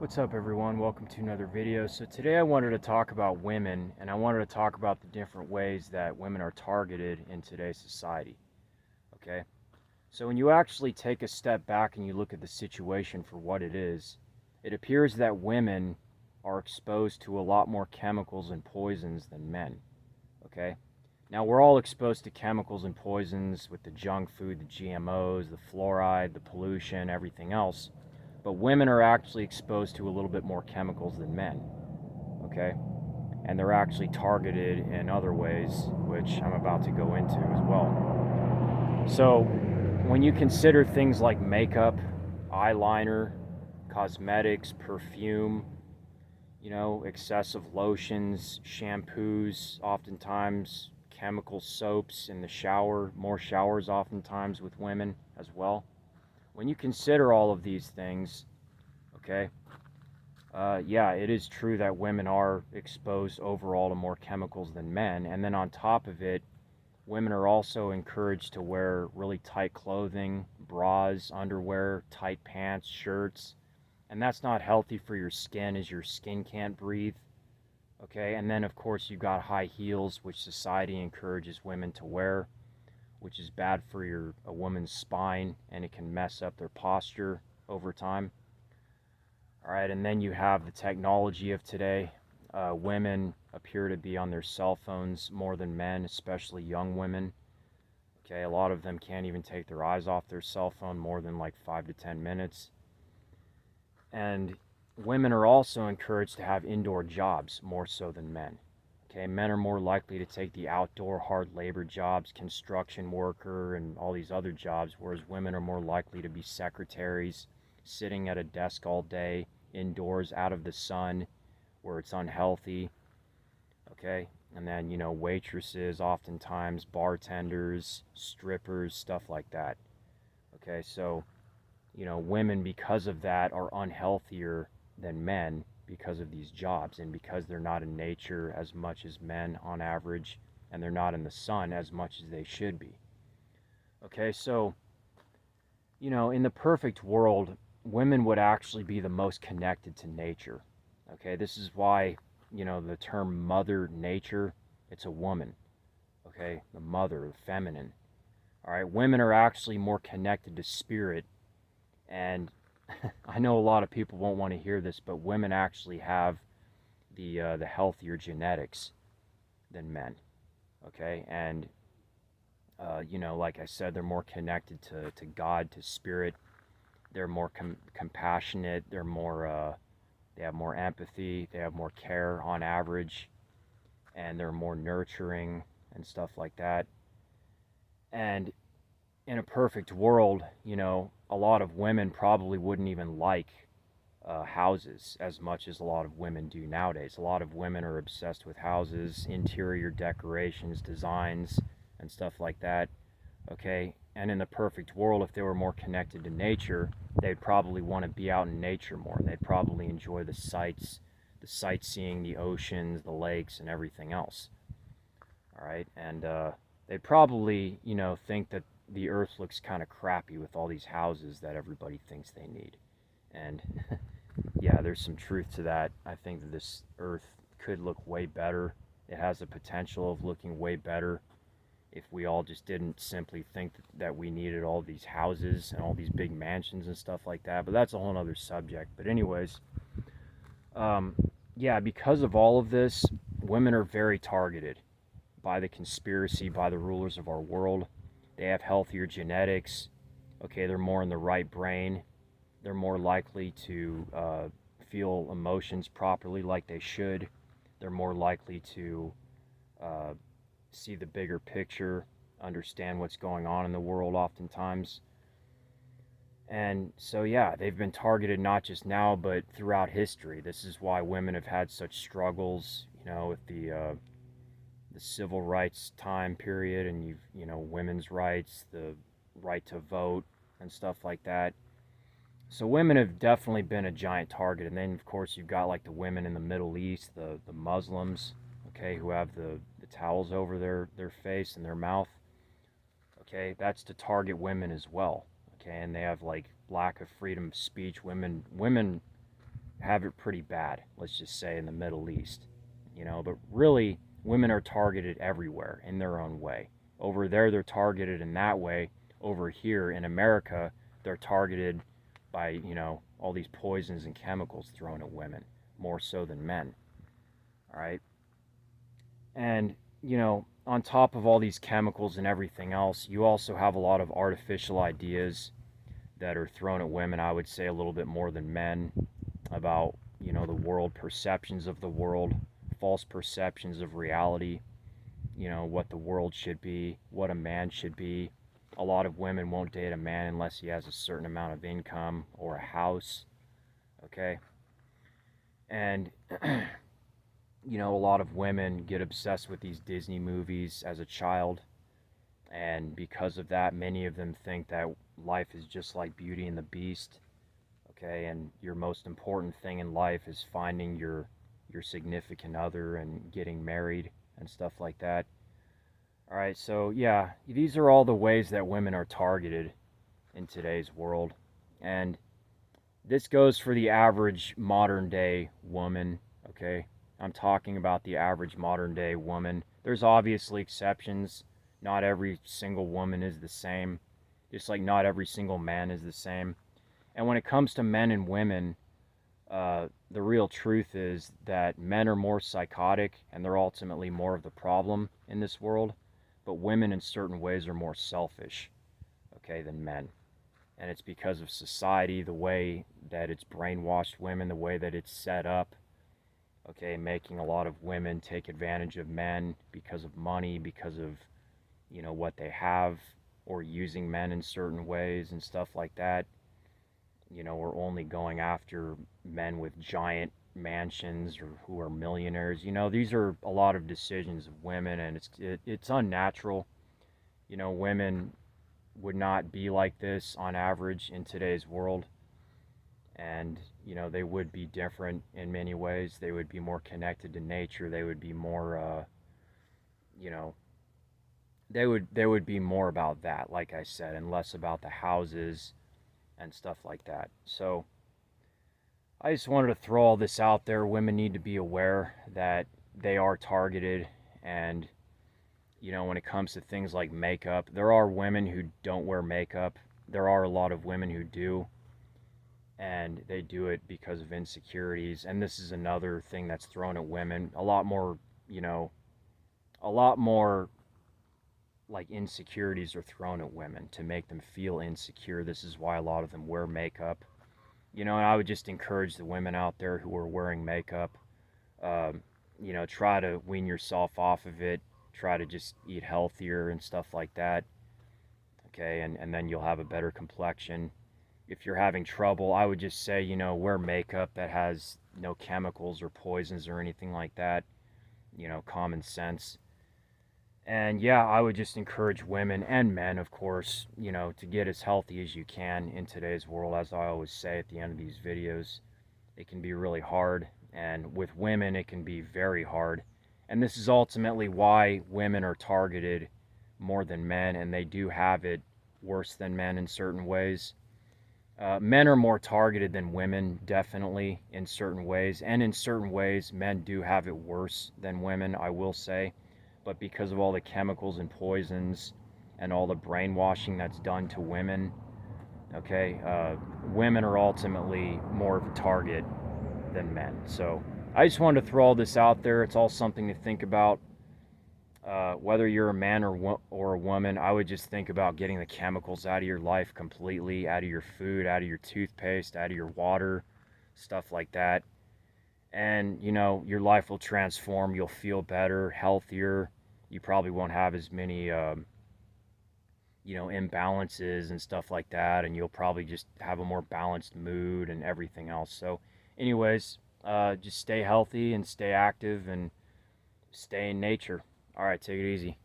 What's up, everyone? Welcome to another video. So today I wanted to talk about women, and I wanted to talk about the different ways that women are targeted in today's society. Okay? So when you actually take a step back and you look at the situation for what it is, it appears that women are exposed to a lot more chemicals and poisons than men. Okay? Now we're all exposed to chemicals and poisons with the junk food, the GMOs, the fluoride, the pollution, everything else. But women are actually exposed to a little bit more chemicals than men, okay? And they're actually targeted in other ways, which I'm about to go into as well. So, when you consider things like makeup, eyeliner, cosmetics, perfume, excessive lotions, shampoos, oftentimes chemical soaps in the shower, more showers oftentimes with women as well. When you consider all of these things, okay, yeah, it is true that women are exposed overall to more chemicals than men. And then on top of it, women are also encouraged to wear really tight clothing, bras, underwear, tight pants, shirts. And that's not healthy for your skin, as your skin can't breathe. Okay, and then of course you've got high heels, which society encourages women to wear, which is bad for a woman's spine, and it can mess up their posture over time. All right, and then you have the technology of today. Women appear to be on their cell phones more than men, especially young women. Okay, a lot of them can't even take their eyes off their cell phone more than like 5 to 10 minutes. And women are also encouraged to have indoor jobs more so than men. Okay, men are more likely to take the outdoor hard labor jobs, construction worker, and all these other jobs, whereas women are more likely to be secretaries, sitting at a desk all day, indoors, out of the sun, where it's unhealthy. Okay, and then, waitresses, oftentimes, bartenders, strippers, stuff like that. Okay, so, women, because of that, are unhealthier than men because of these jobs, and because they're not in nature as much as men on average, and they're not in the sun as much as they should be. Okay, so, in the perfect world, women would actually be the most connected to nature. Okay, this is why, the term mother nature, it's a woman. Okay, the mother, the feminine. All right, women are actually more connected to spirit, and I know a lot of people won't want to hear this, but women actually have the healthier genetics than men. Okay, and like I said, they're more connected to God, to spirit. They're more compassionate. They're more. They have more empathy. They have more care on average, and they're more nurturing and stuff like that. And in a perfect world, a lot of women probably wouldn't even like houses as much as a lot of women do nowadays. A lot of women are obsessed with houses, interior decorations, designs, and stuff like that. Okay, and in the perfect world, if they were more connected to nature, they'd probably want to be out in nature more. They'd probably enjoy the sights, the sightseeing, the oceans, the lakes, and everything else. All right, and they'd probably, think that the earth looks kind of crappy with all these houses that everybody thinks they need. And yeah, there's some truth to that. I think that this earth could look way better. It has the potential of looking way better if we all just didn't simply think that we needed all these houses and all these big mansions and stuff like that. But that's a whole other subject. But anyways, um, yeah, because of all of this, women are very targeted by the conspiracy, by the rulers of our world. They have healthier genetics. Okay, they're more in the right brain. They're more likely to feel emotions properly like they should. They're more likely to uh, see the bigger picture, understand what's going on in the world oftentimes. And so, yeah, they've been targeted not just now, but throughout history. This is why women have had such struggles, with the civil rights time period, and women's rights, the right to vote, and stuff like that. So women have definitely been a giant target. And then of course you've got like the women in the Middle East, the Muslims, okay, who have the towels over their face and their mouth. Okay, that's to target women as well. Okay, and they have like lack of freedom of speech. Women have it pretty bad, let's just say in the Middle East, but really women are targeted everywhere in their own way. Over there, they're targeted in that way. Over here in America, they're targeted by, all these poisons and chemicals thrown at women, more so than men. All right. And, on top of all these chemicals and everything else, you also have a lot of artificial ideas that are thrown at women, I would say a little bit more than men, about, the world, perceptions of the world, false perceptions of reality, what the world should be, what a man should be. A lot of women won't date a man unless he has a certain amount of income or a house, okay? And, a lot of women get obsessed with these Disney movies as a child, and because of that, many of them think that life is just like Beauty and the Beast, okay? And your most important thing in life is finding your significant other and getting married and stuff like that. All right, so yeah, these are all the ways that women are targeted in today's world. And this goes for the average modern day woman, okay? I'm talking about the average modern day woman. There's obviously exceptions. Not every single woman is the same, just like not every single man is the same. And when it comes to men and women, the real truth is that men are more psychotic and they're ultimately more of the problem in this world, but women in certain ways are more selfish, okay, than men. And it's because of society, the way that it's brainwashed women, the way that it's set up, okay, making a lot of women take advantage of men because of money, because of, what they have, or using men in certain ways and stuff like that. Or only going after men with giant mansions or who are millionaires. These are a lot of decisions of women, and it's unnatural. Women would not be like this on average in today's world. And, they would be different in many ways. They would be more connected to nature. They would be more, you know, they would be more about that, like I said, and less about the houses and stuff like that. So I just wanted to throw all this out there. Women need to be aware that they are targeted, and when it comes to things like makeup, there are women who don't wear makeup. There are a lot of women who do, and they do it because of insecurities. And this is another thing that's thrown at women. A lot more like insecurities are thrown at women to make them feel insecure. This is why a lot of them wear makeup. And I would just encourage the women out there who are wearing makeup, try to wean yourself off of it. Try to just eat healthier and stuff like that. Okay, and then you'll have a better complexion. If you're having trouble, I would just say, wear makeup that has no chemicals or poisons or anything like that. Common sense. And yeah, I would just encourage women and men, of course, to get as healthy as you can in today's world. As I always say at the end of these videos, it can be really hard. And with women, it can be very hard. And this is ultimately why women are targeted more than men, and they do have it worse than men in certain ways. Men are more targeted than women, definitely, in certain ways. And in certain ways, men do have it worse than women, I will say. But because of all the chemicals and poisons and all the brainwashing that's done to women, okay, women are ultimately more of a target than men. So I just wanted to throw all this out there. It's all something to think about. Whether you're a man or a woman, I would just think about getting the chemicals out of your life completely, out of your food, out of your toothpaste, out of your water, stuff like that. And, your life will transform. You'll feel better, healthier. You probably won't have as many, imbalances and stuff like that. And you'll probably just have a more balanced mood and everything else. So, anyways, just stay healthy and stay active and stay in nature. All right, take it easy.